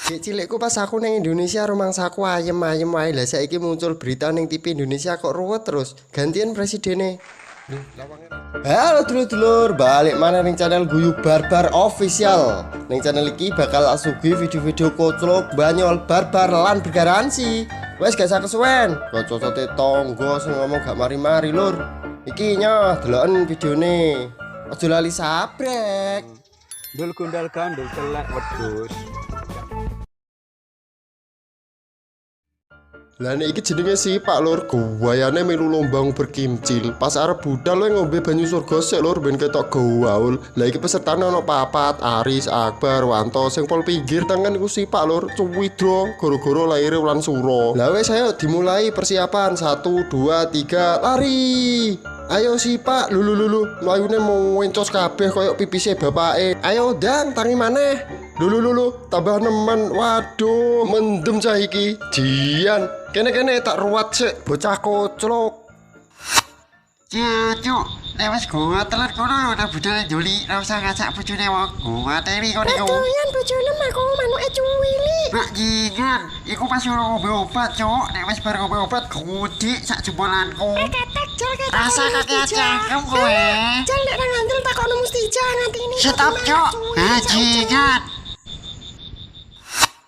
Dek cilikku pas aku nang Indonesia rumangsaku ayem-ayem wae lah saiki muncul berita ning TV Indonesia kok ruwet terus. Gantian presidene. Halo dulur-dulur, balik mana ning channel Guyub Barbar Official. Ning channel iki bakal asugi video-video koclok, banyol, barbar lan bergaransi. Wes gak usah kesuwen. Kocok-cocote tonggo sing ngomong gak mari-mari lur. Iki nyah deloken videone. Aja lali sabrek. Dul gundal gandul telek wedhus. Lah nek iki jenenge sipak lur, gawayane melu lombang berkimcil. Pas arep budal luwe ngombe banyu surga sik lur ben ketok gaul. Lah iki pesertane ana papat, Aris, Akbar, Wanto sing pol pinggir tangan iku sipak lur, cuwidro goro-goro laire wulan suro. Lah wis ayo dimulai persiapan 1 2 3 lari. Ayo sipak lulu mlayune mau encos kabeh koyo pipise bapake. Ayo dang tangi maneh. Lulu tambah nemen. Waduh, mendem cah iki. Jian, kene tak ruwat sik bocah koclok. Cuk, nek wis gua telat kono udah budal joli, ora usah ngajak bojone wong. Gua teri kono iku. Doyan bojone mah kok manuke cuwili. Mak jingan, iku pas ora ngombe obat, Cuk. Nek wis bar ngombe obat gudik sak jempolanku. Ketek jel ketek. Rasa kaki cangkem kowe. Jel nek nang ngandel takokno mesti jangan ini. Stop, Cuk. Ah, jingan.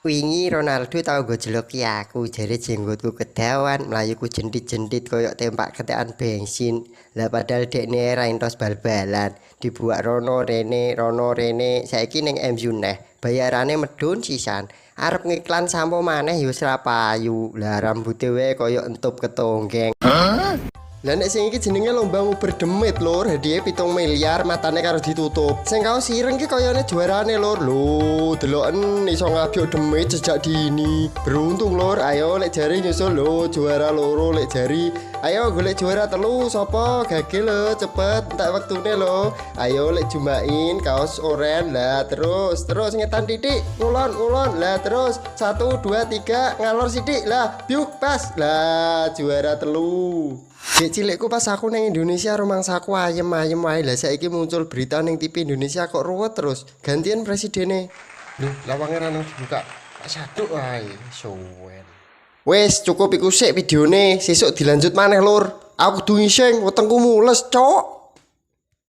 Wingi Ronaldo tau gojloki aku, jare jenggotku kedawan, mlayuku jendit-jendit koyok tempak ketekan bensin. Lah padahal dekne ra entos bal-balan, dibuak rono rene, saiki ning MU neh. Bayarane medun sisan. Arep ngiklan sampo maneh ya wis ra payu. Lah rambuté wae koyok entup ketonggeng. Lah nek sing iki jenenge lomba nguber demit lur, hadiah 7 miliar matane karo ditutup. Sing kaos ireng ki koyone juarane lur. Lho, deloken iso ngabyuk demit sejak dini. Beruntung lur, ayo lek jari nyusul lho, juara loro lek jari. Ayo golek juara telu sapa? Gage lho, cepet entek wektune lho. Ayo lek jumain kaos oren lah terus ngetan titik. Ulon lah terus 1 2 3 ngalor sithik lah. Biuk pas. Lah juara telu. Dek cilikku pas aku nang Indonesia rumangsaku ayem-ayem wae lah saiki muncul berita ning TV Indonesia kok ruwet terus. Gantian presidene. Lho, lawange ra dibuka. Tak saduk wae, suwen. Wes cukup iku sik videone, sesuk dilanjut maneh lur. Aku kudu ngising, wetengku mules, cok.